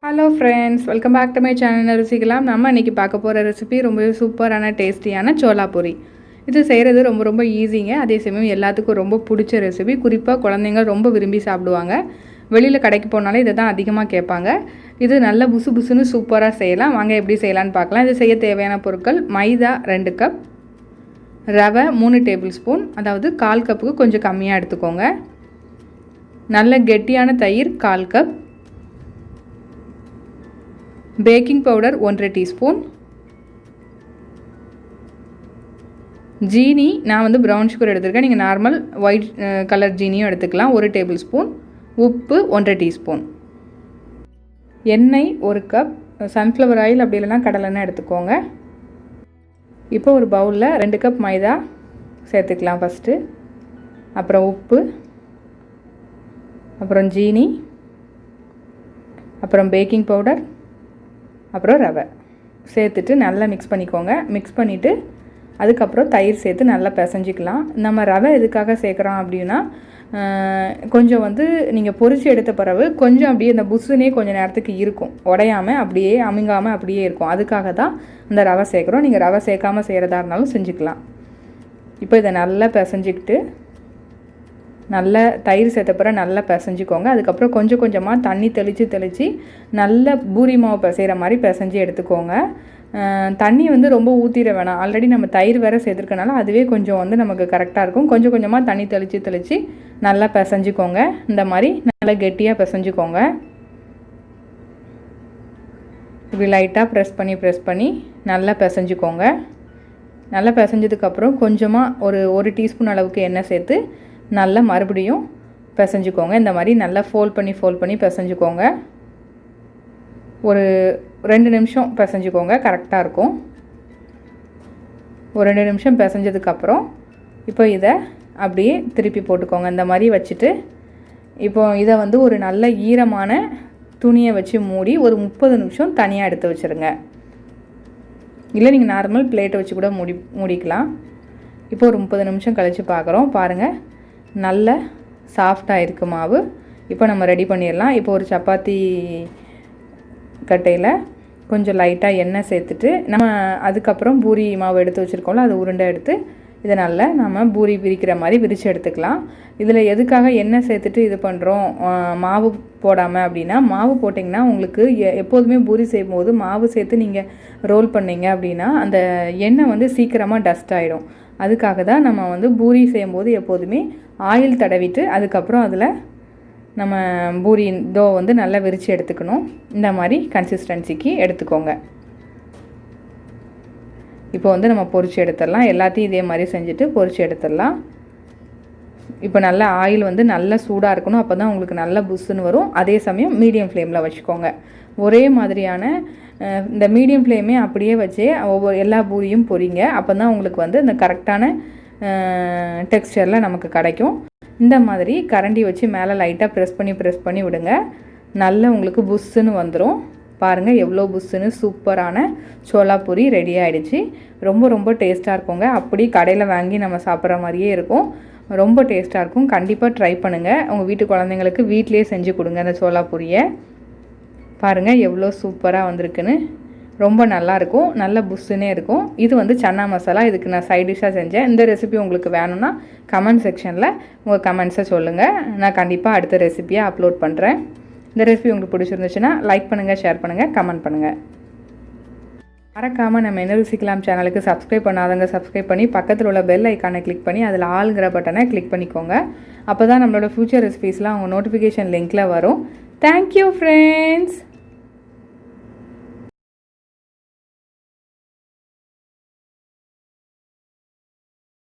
Hello friends, welcome back to my channel. ருசிக்கலாம். நம்ம இன்றைக்கி பார்க்க போகிற ரெசிபி ரொம்பவே சூப்பரான டேஸ்டியான சோலா பூரி. இது செய்கிறது ரொம்ப ரொம்ப ஈஸிங்க. அதே சமயம் எல்லாத்துக்கும் ரொம்ப பிடிச்ச ரெசிபி. குறிப்பாக குழந்தைங்க ரொம்ப விரும்பி சாப்பிடுவாங்க. வெளியில் கடைக்கு போனாலே இதை தான் அதிகமாக கேட்பாங்க. இது நல்ல புசு புசுன்னு சூப்பராக செய்யலாம். வாங்க எப்படி செய்யலான்னு பார்க்கலாம். இது செய்ய தேவையான பொருட்கள்: மைதா 2 கப், ரவை 3 டேபிள் ஸ்பூன், அதாவது 1/4 கப்புக்கு கொஞ்சம் கம்மியாக எடுத்துக்கோங்க. நல்ல கெட்டியான தயிர் 1/4 கப், பேக்கிங் பவுடர் 1 டீஸ்பூன், ஜீனி நான் வந்து ப்ரௌன் சுகர் எடுத்துருக்கேன். நீங்கள் நார்மல் ஒயிட் கலர் ஜீனியும் எடுத்துக்கலாம். 1 டேபிள் ஸ்பூன், உப்பு 1 டீஸ்பூன், எண்ணெய் 1 கப், சன்ஃப்ளவர் ஆயில் அப்படி இல்லைனா கடலெண்ணெய் எடுத்துக்கோங்க. இப்போ ஒரு பவுலில் 2 கப் மைதா சேர்த்துக்கலாம் ஃபஸ்ட்டு. அப்புறம் உப்பு, அப்புறம் ஜீனி, அப்புறம் பேக்கிங் பவுடர், அப்புறம் ரவை சேர்த்துட்டு நல்லா மிக்ஸ் பண்ணிக்கோங்க. மிக்ஸ் பண்ணிவிட்டு அதுக்கப்புறம் தயிர் சேர்த்து நல்லா பிசைஞ்சிக்கலாம். நம்ம ரவை எதுக்காக சேர்க்குறோம் அப்படின்னா, கொஞ்சம் வந்து நீங்கள் பொரிச்சு எடுத்த பிறகு கொஞ்சம் அப்படியே இந்த புஸ்ஸுனே கொஞ்சம் நேரத்துக்கு இருக்கும், உடையாமல் அப்படியே அமுங்காமல் அப்படியே இருக்கும். அதுக்காக தான் இந்த ரவை சேர்க்குறோம். நீங்கள் ரவை சேர்க்காமல் செய்கிறதா இருந்தாலும் செஞ்சுக்கலாம். இப்போ இதை நல்லா பிசைஞ்சிக்கிட்டு நல்லா தயிர் சேர்த்தப்பறம் நல்லா பிசைஞ்சிக்கோங்க. அதுக்கப்புறம் கொஞ்சம் கொஞ்சமாக தண்ணி தெளித்து நல்ல பூரி மாவு பிசைகிற மாதிரி பிசைஞ்சு எடுத்துக்கோங்க. தண்ணி வந்து ரொம்ப ஊற்றிட வேணாம். ஆல்ரெடி நம்ம தயிர் வேறு சேர்த்துருக்கனால அதுவே கொஞ்சம் வந்து நமக்கு கரெக்டாக இருக்கும். கொஞ்சம் கொஞ்சமாக தண்ணி தெளித்து நல்லா பிசைஞ்சிக்கோங்க. இந்த மாதிரி நல்லா கெட்டியாக பிசைஞ்சிக்கோங்க. இப்படி லைட்டாக ப்ரெஸ் பண்ணி நல்லா பிசைஞ்சிக்கோங்க. நல்லா பிசைஞ்சதுக்கப்புறம் கொஞ்சமாக ஒரு டீஸ்பூன் அளவுக்கு எண்ணெய் சேர்த்து நல்லா மறுபடியும் பிசைஞ்சிக்கோங்க. இந்த மாதிரி நல்லா ஃபோல்ட் பண்ணி பிசைஞ்சிக்கோங்க. ஒரு 2 நிமிஷம் பிசைஞ்சிக்கோங்க, கரெக்டாக இருக்கும். ஒரு 2 நிமிஷம் பிசைஞ்சதுக்கப்புறம் இப்போ இதை அப்படியே திருப்பி போட்டுக்கோங்க. இந்த மாதிரி வச்சுட்டு இப்போ இதை வந்து ஒரு நல்ல ஈரமான துணியை வச்சு மூடி ஒரு 30 நிமிஷம் தனியாக எடுத்து வச்சுருங்க. இல்லை நீங்கள் நார்மல் பிளேட்டை வச்சு கூட மூடிக்கலாம். இப்போ ஒரு 30 நிமிஷம் கழித்து பார்க்குறோம். பாருங்கள், நல்ல சாஃப்டாக இருக்குது மாவு. இப்போ நம்ம ரெடி பண்ணிடலாம். இப்போ ஒரு சப்பாத்தி கட்டையில் கொஞ்சம் லைட்டாக எண்ணெய் சேர்த்துட்டு நம்ம அதுக்கப்புறம் பூரி மாவு எடுத்து வச்சுருக்கோம்ல, அது உருண்டை எடுத்து இதை நல்லா நம்ம பூரி விரிக்கிற மாதிரி விரித்து எடுத்துக்கலாம். இதில் எதுக்காக எண்ணெய் சேர்த்துட்டு இது பண்ணுறோம் மாவு போடாமல் அப்படின்னா, மாவு போட்டிங்கன்னா உங்களுக்கு எப்போதுமே பூரி செய்யும்போது மாவு சேர்த்து நீங்கள் ரோல் பண்ணிங்க அப்படின்னா அந்த எண்ணெய் வந்து சீக்கிரமாக டஸ்ட் ஆகிடும். அதுக்காக தான் நம்ம வந்து பூரி செய்யும்போது எப்போதுமே ஆயில் தடவிட்டு அதுக்கப்புறம் அதில் நம்ம பூரி தோ வந்து நல்லா விரித்து எடுத்துக்கணும். இந்த மாதிரி கன்சிஸ்டன்சிக்கு எடுத்துக்கோங்க. இப்போ வந்து நம்ம பொரிச்சு எடுத்துடலாம். எல்லாத்தையும் இதே மாதிரி செஞ்சுட்டு பொரிச்சு எடுத்துடலாம். இப்போ நல்லா ஆயில் வந்து நல்லா சூடாக இருக்கணும். அப்போ தான் உங்களுக்கு நல்லா புஷ்ஷுன்னு வரும். அதே சமயம் மீடியம் ஃப்ளேமில் வச்சுக்கோங்க. ஒரே மாதிரியான இந்த மீடியம் ஃப்ளேமே அப்படியே வச்சே எல்லா பூரியும் பொரிங்க. அப்போ தான் உங்களுக்கு வந்து இந்த கரெக்டான டெக்ஸ்சரில் நமக்கு கிடைக்கும். இந்த மாதிரி கரண்டி வச்சு மேலே லைட்டாக ப்ரெஸ் பண்ணி விடுங்க. நல்லா உங்களுக்கு புஷ்ஷுன்னு வந்துடும். பாருங்கள் எவ்வளோ புஷ்ஷுன்னு சூப்பரான சோலா பூரி ரெடி ஆகிடுச்சு. ரொம்ப ரொம்ப டேஸ்ட்டாக இருக்குங்க. அப்படி கடையில் வாங்கி நம்ம சாப்பிட்ற மாதிரியே இருக்கும். ரொம்ப டேஸ்ட்டாக இருக்கும். கண்டிப்பாக ட்ரை பண்ணுங்கள். உங்கள் வீட்டு குழந்தைங்களுக்கு வீட்டிலே செஞ்சு கொடுங்க இந்த சோலா பூரியை. பாருங்கள் எவ்வளோ சூப்பராக வந்திருக்குன்னு. ரொம்ப நல்லாயிருக்கும், நல்ல புஷ்ஷுன்னே இருக்கும். இது வந்து சன்னா மசாலா. இதுக்கு நான் சைட் டிஷ்ஷாக செஞ்சேன். இந்த ரெசிபி உங்களுக்கு வேணும்னா கமெண்ட் செக்ஷனில் உங்கள் கமெண்ட்ஸை சொல்லுங்கள். நான் கண்டிப்பாக அடுத்த ரெசிபியாக அப்லோட் பண்ணுறேன். இந்த ரெசிபி உங்களுக்கு பிடிச்சிருந்துச்சுன்னா லைக் பண்ணுங்கள், ஷேர் பண்ணுங்கள், கமெண்ட் பண்ணுங்கள். மறக்காமல் நம்ம என்ன ருசிக்கலாம் சேனலுக்கு சப்ஸ்கிரைப் பண்ணாதவங்க சப்ஸ்கிரைப் பண்ணி பக்கத்தில் உள்ள பெல் ஐக்கானை கிளிக் பண்ணி அதில் ஆளுங்கிற பட்டனை கிளிக் பண்ணிக்கோங்க. அப்போ தான் நம்மளோட ஃப்யூச்சர் ரெசிபீஸ்லாம் உங்கள் நோட்டிஃபிகேஷன் லிங்க்கில் வரும். Thank you friends.